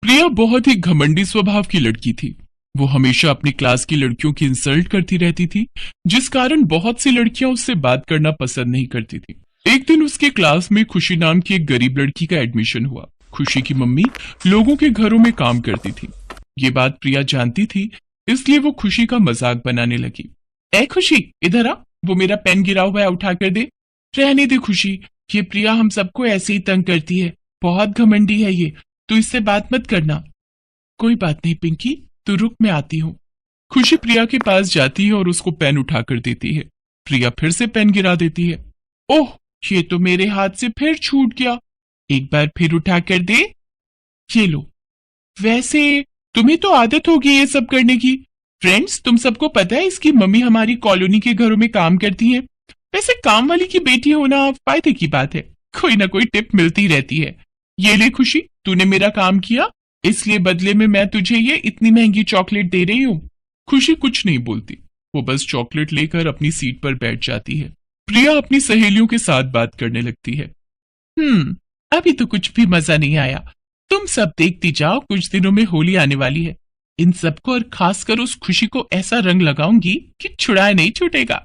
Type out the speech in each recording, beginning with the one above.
प्रिया बहुत ही घमंडी स्वभाव की लड़की थी। वो हमेशा अपनी क्लास की लड़कियों की इंसल्ट करती रहती थी, जिस कारण बहुत सी लड़कियां उससे बात करना पसंद नहीं करती थी। एक दिन उसके क्लास में खुशी नाम की एक गरीब लड़की का एडमिशन हुआ। खुशी की मम्मी लोगों के घरों में काम करती थी। ये बात प्रिया जानती थी, इसलिए वो खुशी का मजाक बनाने लगी। ए खुशी, इधर आ, वो मेरा पेन गिरा हुआ है, उठा कर दे। रहने दे खुशी, ये प्रिया हम सबको ऐसे ही तंग करती है, बहुत घमंडी है ये, तू इससे बात मत करना। कोई बात नहीं पिंकी, तू रुक, मैं आती हूँ। खुशी प्रिया के पास जाती है और उसको पेन उठाकर देती है। प्रिया फिर से पेन गिरा देती है। ओह, ये तो मेरे हाथ से फिर छूट गया, एक बार फिर उठा कर दे। ये लो। वैसे तुम्हें तो आदत होगी ये सब करने की। फ्रेंड्स, तुम सबको पता है इसकी मम्मी हमारी कॉलोनी के घरों में काम करती है। वैसे काम वाली की बेटी होना फायदे की बात है, कोई ना कोई टिप मिलती रहती है। ये ले खुशी, तूने मेरा काम किया, इसलिए बदले में मैं तुझे ये इतनी महंगी चॉकलेट दे रही हूँ। खुशी कुछ नहीं बोलती, वो बस चॉकलेट लेकर अपनी सीट पर बैठ जाती है। प्रिया अपनी सहेलियों के साथ बात करने लगती है। अभी तो कुछ भी मजा नहीं आया, तुम सब देखती जाओ, कुछ दिनों में होली आने वाली है। इन सबको और खासकर उस खुशी को ऐसा रंग लगाऊंगी कि छुड़ाए नहीं छूटेगा।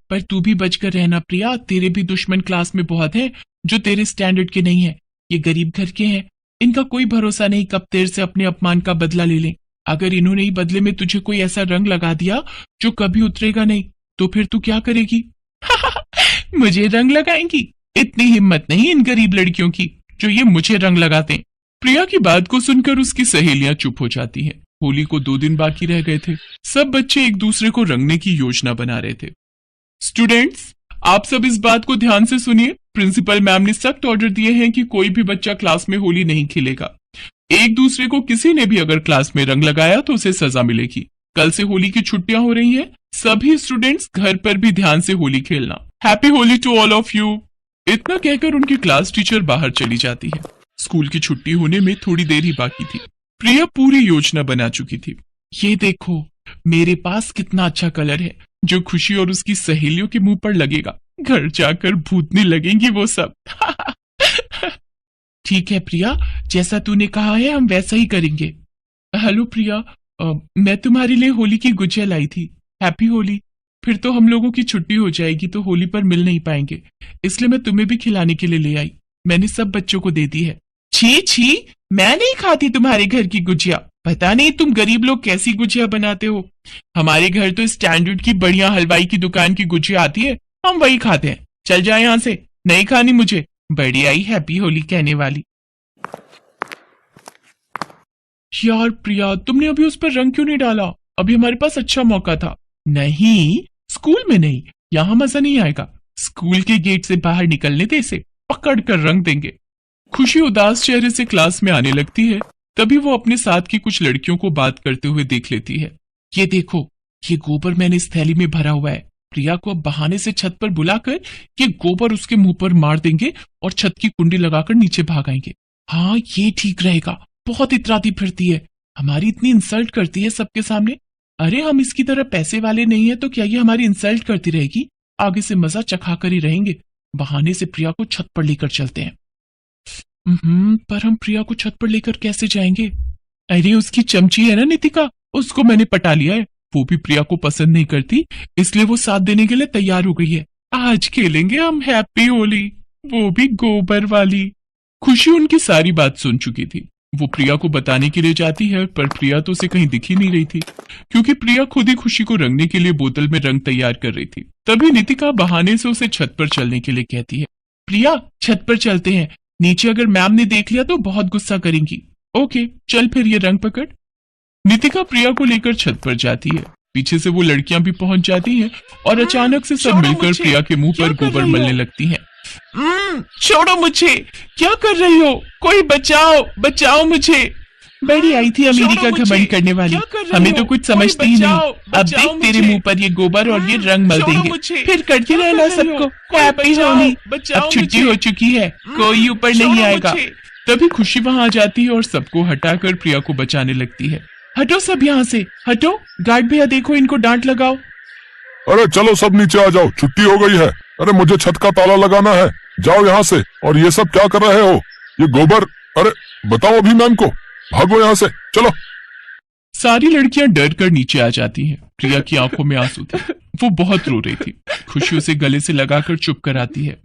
पर तू भी बचकर रहना प्रिया, तेरे भी दुश्मन क्लास में बहुत हैं जो तेरे स्टैंडर्ड के नहीं है। ये गरीब घर के हैं, इनका कोई भरोसा नहीं कब तेरे से अपने अपमान का बदला ले लें। अगर इन्होंने ही बदले में तुझे कोई ऐसा रंग लगा दिया जो कभी उतरेगा नहीं, तो फिर तू क्या करेगी? मुझे रंग लगाएंगी? इतनी हिम्मत नहीं इन गरीब लड़कियों की जो ये मुझे रंग लगाते। प्रिया की बात को सुनकर उसकी सहेलियां चुप हो जाती हैं। होली को 2 दिन बाकी रह गए थे। सब बच्चे एक दूसरे को रंगने की योजना बना रहे थे। स्टूडेंट्स, आप सब इस बात को ध्यान से सुनिए। प्रिंसिपल मैम ने सख्त ऑर्डर दिए हैं कि कोई भी बच्चा क्लास में होली नहीं खेलेगा। एक दूसरे को किसी ने भी अगर क्लास में रंग लगाया तो उसे सजा मिलेगी। कल से होली की छुट्टियां हो रही हैं, सभी स्टूडेंट्स घर पर भी ध्यान से होली खेलना। Happy Holi to all of you. इतना कहकर उनकी क्लास टीचर बाहर चली जाती है। स्कूल की छुट्टी होने में थोड़ी देर ही बाकी थी। प्रिया पूरी योजना बना चुकी थी। ये देखो, मेरे पास कितना अच्छा कलर है जो खुशी और उसकी सहेलियों के मुंह पर लगेगा। घर जाकर भूतने लगेंगी वो सब। ठीक है प्रिया, जैसा तूने कहा है हम वैसा ही करेंगे। हेलो प्रिया, मैं तुम्हारे लिए होली की गुजिया लाई थी। हैप्पी होली। फिर तो हम लोगों की छुट्टी हो जाएगी तो होली पर मिल नहीं पाएंगे, इसलिए मैं तुम्हें भी खिलाने के लिए ले आई। मैंने सब बच्चों को दे दी है। छी छी, मैं नहीं खाती तुम्हारे घर की गुजिया। पता नहीं तुम गरीब लोग कैसी गुजिया बनाते हो। हमारे घर तो स्टैंडर्ड की बढ़िया हलवाई की दुकान की गुजिया आती है, हम वही खाते हैं। चल जाए यहाँ से, नहीं खानी मुझे। बड़ी आई हैप्पी होली कहने वाली। यार प्रिया, तुमने अभी उस पर रंग क्यों नहीं डाला? अभी हमारे पास अच्छा मौका था। नहीं, स्कूल में नहीं, यहाँ मजा नहीं आएगा। स्कूल के गेट से बाहर निकलने दे, इसे पकड़ कर रंग देंगे। खुशी उदास चेहरे से क्लास में आने लगती है। तभी वो अपने साथ की कुछ लड़कियों को बात करते हुए देख लेती है। ये देखो, ये गोबर मैंने इस थैली में भरा हुआ है। प्रिया को अब बहाने से छत पर बुलाकर ये गोबर उसके मुंह पर मार देंगे और छत की कुंडी लगाकर नीचे भाग आएंगे। हाँ, ये ठीक रहेगा। बहुत इतराती फिरती है, हमारी इतनी इंसल्ट करती है सबके सामने। अरे हम इसकी तरह पैसे वाले नहीं है तो क्या ये हमारी इंसल्ट करती रहेगी? आगे से मजा चखा कर ही रहेंगे। बहाने से प्रिया को छत पर लेकर चलते हैं। पर हम प्रिया को छत पर लेकर कैसे जाएंगे? अरे उसकी चमची है ना नितिका, उसको मैंने पटा लिया है। वो भी प्रिया को पसंद नहीं करती, इसलिए वो साथ देने के लिए तैयार हो गई है। आज खेलेंगे हम हैप्पी होली, वो भी गोबर वाली। खुशी उनकी सारी बात सुन चुकी थी। वो प्रिया को बताने के लिए जाती है, पर प्रिया तो उसे कहीं दिख ही नहीं रही थी, क्योंकि प्रिया खुद ही खुशी को रंगने के लिए बोतल में रंग तैयार कर रही थी। तभी नितिका बहाने से उसे छत पर चलने के लिए कहती है। प्रिया, छत पर चलते हैं, नीचे अगर मैम ने देख लिया तो बहुत गुस्सा करेंगी। ओके, चल फिर ये रंग पकड़। नितिका प्रिया को लेकर छत पर जाती है। पीछे से वो लड़कियां भी पहुंच जाती हैं और अचानक से सब मिलकर प्रिया के मुंह पर गोबर मलने लगती हैं। छोड़ो मुझे, क्या कर रही हो? कोई बचाओ, बचाओ मुझे। बड़ी आई थी अमीरी का घमंड करने वाली, हमें तो कुछ समझती ही नहीं। अब देख तेरे मुंह पर ये गोबर और ये रंग मल देंगे, फिर करके रहना सबको हैप्पी होली। अब छुट्टी हो चुकी है, कोई ऊपर नहीं आएगा। तभी खुशी वहां आ जाती है और सबको हटाकर प्रिया को बचाने लगती है। हटो सब यहाँ से, हटो। गार्ड भैया देखो, इनको डांट लगाओ। अरे चलो सब नीचे आ जाओ, छुट्टी हो गई है। अरे मुझे छत का ताला लगाना है, जाओ यहाँ से। और ये सब क्या कर रहे हो? ये गोबर, अरे बताओ अभी मैम को। भागो यहाँ से, चलो। सारी लड़कियां डर कर नीचे आ जाती हैं। प्रिया की आंखों में आंसू थे। वो बहुत रो रही थी। खुशी उसे गले से लगाकर चुप कराती है।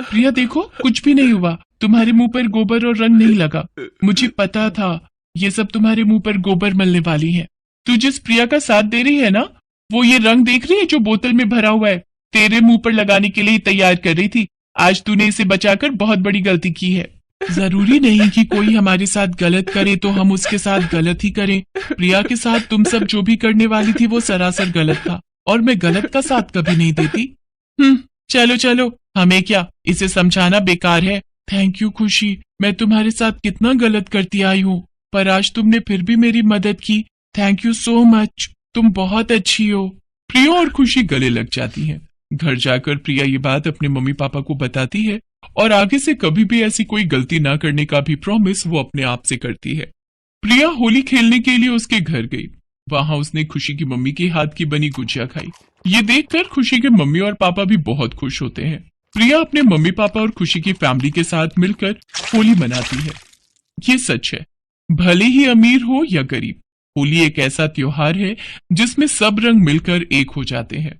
प्रिया देखो, कुछ भी नहीं हुआ। तुम्हारे मुंह पर गोबर और रंग नहीं लगा। मुझे पता था ये सब तुम्हारे मुंह पर गोबर मलने वाली है। तू जिस प्रिया का साथ दे रही है ना, वो ये रंग देख रही है जो बोतल में भरा हुआ है, तेरे मुंह पर लगाने के लिए तैयार कर रही थी। आज तूने इसे बचाकर बहुत बड़ी गलती की है। जरूरी नहीं कि कोई हमारे साथ गलत करे तो हम उसके साथ गलत ही करें। प्रिया के साथ तुम सब जो भी करने वाली थी वो सरासर गलत था, और मैं गलत का साथ कभी नहीं देती। चलो चलो, हमें क्या, इसे समझाना बेकार है। थैंक यू खुशी, मैं तुम्हारे साथ कितना गलत करती आई हूँ, पर आज तुमने फिर भी मेरी मदद की। थैंक यू सो मच, तुम बहुत अच्छी हो। प्रिया और खुशी गले लग जाती हैं। घर जाकर प्रिया ये बात अपने मम्मी पापा को बताती है और आगे से कभी भी ऐसी कोई गलती ना करने का भी प्रॉमिस वो अपने आप से करती है। प्रिया होली खेलने के लिए उसके घर गई। वहां उसने खुशी की मम्मी के हाथ की बनी गुजिया खाई। ये देखकर खुशी के मम्मी और पापा भी बहुत खुश होते हैं। प्रिया अपने मम्मी पापा और खुशी की फैमिली के साथ मिलकर होली मनाती है। ये सच है, भले ही अमीर हो या गरीब, होली एक ऐसा त्योहार है जिसमें सब रंग मिलकर एक हो जाते हैं।